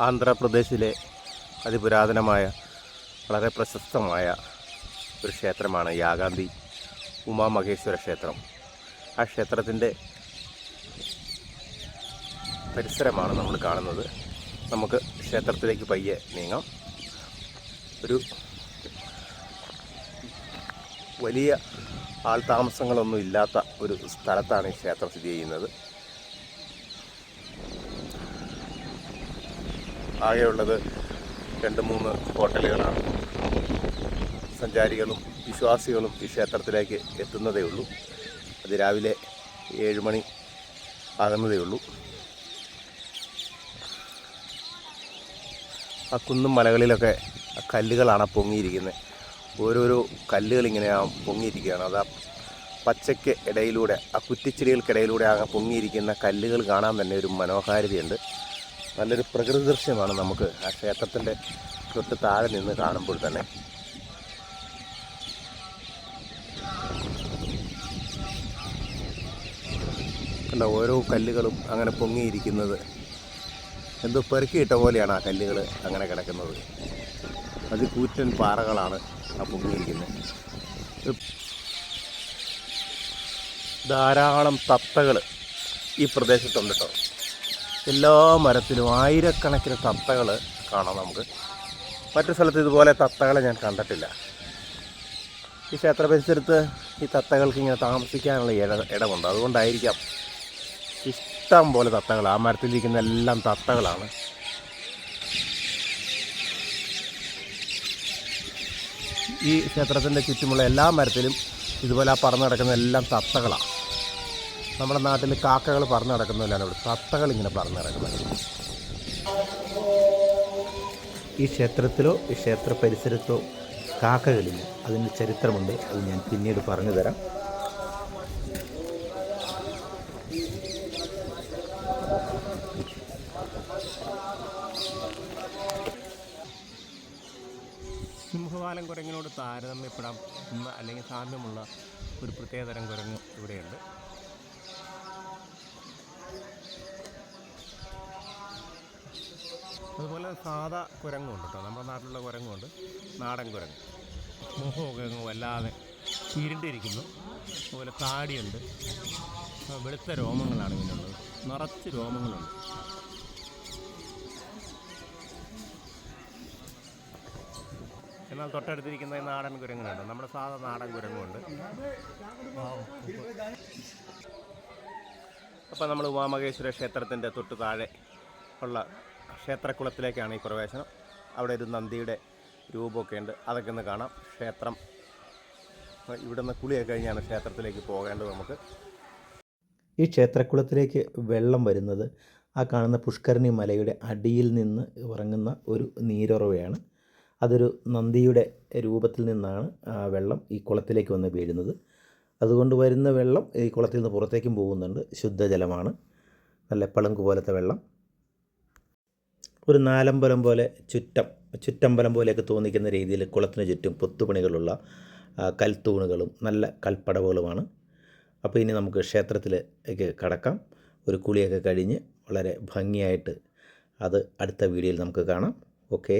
ആന്ധ്രാപ്രദേശിലെ അതിപുരാതനമായ വളരെ പ്രശസ്തമായ ഒരു ക്ഷേത്രമാണ് യാഗാന്തി ഉമാമഹേശ്വര ക്ഷേത്രം. ആ ക്ഷേത്രത്തിൻ്റെ പരിസരമാണ് നമ്മൾ കാണുന്നത്. നമുക്ക് ക്ഷേത്രത്തിലേക്ക് പയ്യെ നീങ്ങാം. ഒരു വലിയ ആൾതാമസങ്ങളൊന്നും ഇല്ലാത്ത ഒരു സ്ഥലത്താണ് ഈ ക്ഷേത്രം സ്ഥിതി ചെയ്യുന്നത്. ആകെയുള്ളത് 2-3 ഹോട്ടലുകളാണ്. സഞ്ചാരികളും വിശ്വാസികളും ഈ ക്ഷേത്രത്തിലേക്ക് എത്തുന്നതേ ഉള്ളൂ. അത് രാവിലെ 7 മണി ആകുന്നതേ ഉള്ളൂ. ആ കുന്നും മലകളിലൊക്കെ കല്ലുകളാണ് പൊങ്ങിയിരിക്കുന്നത്. ഓരോരോ കല്ലുകളിങ്ങനെ പൊങ്ങിയിരിക്കുകയാണ്. അത് ആ പച്ചയ്ക്ക് ഇടയിലൂടെ, ആ കുറ്റിച്ചെടികൾക്കിടയിലൂടെ ആ പൊങ്ങിയിരിക്കുന്ന കല്ലുകൾ കാണാൻ തന്നെ ഒരു മനോഹാരിതയുണ്ട്. നല്ലൊരു പ്രകൃതി ദൃശ്യമാണ് നമുക്ക് ആ ക്ഷേത്രത്തിൻ്റെ തൊട്ട് താഴെ നിന്ന് കാണുമ്പോൾ തന്നെ. കണ്ട ഓരോ കല്ലുകളും അങ്ങനെ പൊങ്ങിയിരിക്കുന്നത് എന്തോ പെറുക്കിയിട്ട പോലെയാണ് ആ കല്ലുകൾ അങ്ങനെ കിടക്കുന്നത്. അതികൂറ്റൻ പാറകളാണ് ആ പൊങ്ങിയിരിക്കുന്നത്. ധാരാളം തത്തകൾ ഈ പ്രദേശത്തുണ്ട് കേട്ടോ. എല്ലാ മരത്തിലും ആയിരക്കണക്കിന് തത്തകൾ കാണാം നമുക്ക്. മറ്റു സ്ഥലത്ത് ഇതുപോലെ തത്തകളെ ഞാൻ കണ്ടിട്ടില്ല. ഈ ക്ഷേത്ര പരിസരത്ത് ഈ തത്തകൾക്ക് ഇങ്ങനെ താമസിക്കാനുള്ള ഇടമുണ്ട്. അതുകൊണ്ടായിരിക്കാം ഇഷ്ടം പോലെ തത്തകൾ. ആ മരത്തിലിരിക്കുന്ന എല്ലാം തത്തകളാണ്. ഈ ക്ഷേത്രത്തിൻ്റെ ചുറ്റുമുള്ള എല്ലാ മരത്തിലും ഇതുപോലെ ആ പറന്ന് കിടക്കുന്ന എല്ലാം തത്തകളാണ്. നമ്മുടെ നാട്ടിൽ കാക്കകൾ പറന്ന് നടക്കുന്നതിലാണ് ഇവിടെ തത്തകൾ ഇങ്ങനെ പറന്ന് നടക്കുന്നത്. ഈ ക്ഷേത്രത്തിലോ ഈ ക്ഷേത്ര പരിസരത്തോ കാക്കകളില്ല. അതിന് ചരിത്രമുണ്ട്. അത് ഞാൻ പിന്നീട് പറഞ്ഞു തരാം. സിംഹവാലൻ കുരങ്ങിനോട് താരതമ്യപ്പെടാം അല്ലെങ്കിൽ സാമ്യമുള്ള ഒരു പ്രത്യേകതരം കുരങ്ങ് ഇവിടെയുണ്ട്. അതുപോലെ സാധാ കുരങ്ങുണ്ട് കേട്ടോ. നമ്മുടെ നാട്ടിലുള്ള കുരങ്ങുണ്ട്, നാടൻ കുരങ്ങ്. മുഖമൊക്കെ വല്ലാതെ ചീരിണ്ടിരിക്കുന്നു. അതുപോലെ താടിയുണ്ട്. വെളുത്ത രോമങ്ങളാണ് ഇതിനുള്ളത്. നിറച്ച് രോമങ്ങളുണ്ട്. എന്നാൽ തൊട്ടടുത്തിരിക്കുന്ന നാടൻ കുരങ്ങുണ്ട്. നമ്മുടെ സാധാ നാടൻ കുരങ്ങുണ്ട്. അപ്പോൾ നമ്മൾ ഉമാമഹേശ്വര ക്ഷേത്രത്തിൻ്റെ തൊട്ട് താഴെ ഉള്ള ക്ഷേത്രക്കുളത്തിലേക്കാണ് ഈ പ്രവേശനം. അവിടെ ഒരു നന്ദിയുടെ രൂപമൊക്കെ ഉണ്ട്. അതൊക്കെ ഒന്ന് കാണാം. ക്ഷേത്രം ഇവിടുന്ന് കുളിയൊക്കെ കഴിഞ്ഞാണ് ക്ഷേത്രത്തിലേക്ക് പോകേണ്ടത് നമുക്ക്. ഈ ക്ഷേത്രക്കുളത്തിലേക്ക് വെള്ളം വരുന്നത് ആ കാണുന്ന പുഷ്കരണി മലയുടെ അടിയിൽ നിന്ന് ഇറങ്ങുന്ന ഒരു നീരുറവയാണ്. അതൊരു നന്ദിയുടെ രൂപത്തിൽ നിന്നാണ് ആ വെള്ളം ഈ കുളത്തിലേക്ക് വന്ന് വീഴുന്നത്. അതുകൊണ്ട് വരുന്ന വെള്ളം ഈ കുളത്തിൽ നിന്ന് പുറത്തേക്കും പോകുന്നുണ്ട്. ശുദ്ധജലമാണ്. നല്ല പളുങ്ക് പോലത്തെ വെള്ളം. ഒരു നാലമ്പലം പോലെ ചുറ്റമ്പലം പോലെയൊക്കെ തോന്നിക്കുന്ന രീതിയിൽ കുളത്തിന് ചുറ്റും കൊത്തുപണികളുള്ള കൽത്തൂണുകളും നല്ല കൽപ്പടവുകളുമാണ്. അപ്പോൾ ഇനി നമുക്ക് ക്ഷേത്രത്തിലേക്ക് കടക്കാം. ഒരു കുളിയൊക്കെ കഴിഞ്ഞ് വളരെ ഭംഗിയായിട്ട് അത് അടുത്ത വീഡിയോയിൽ നമുക്ക് കാണാം. ഓക്കേ.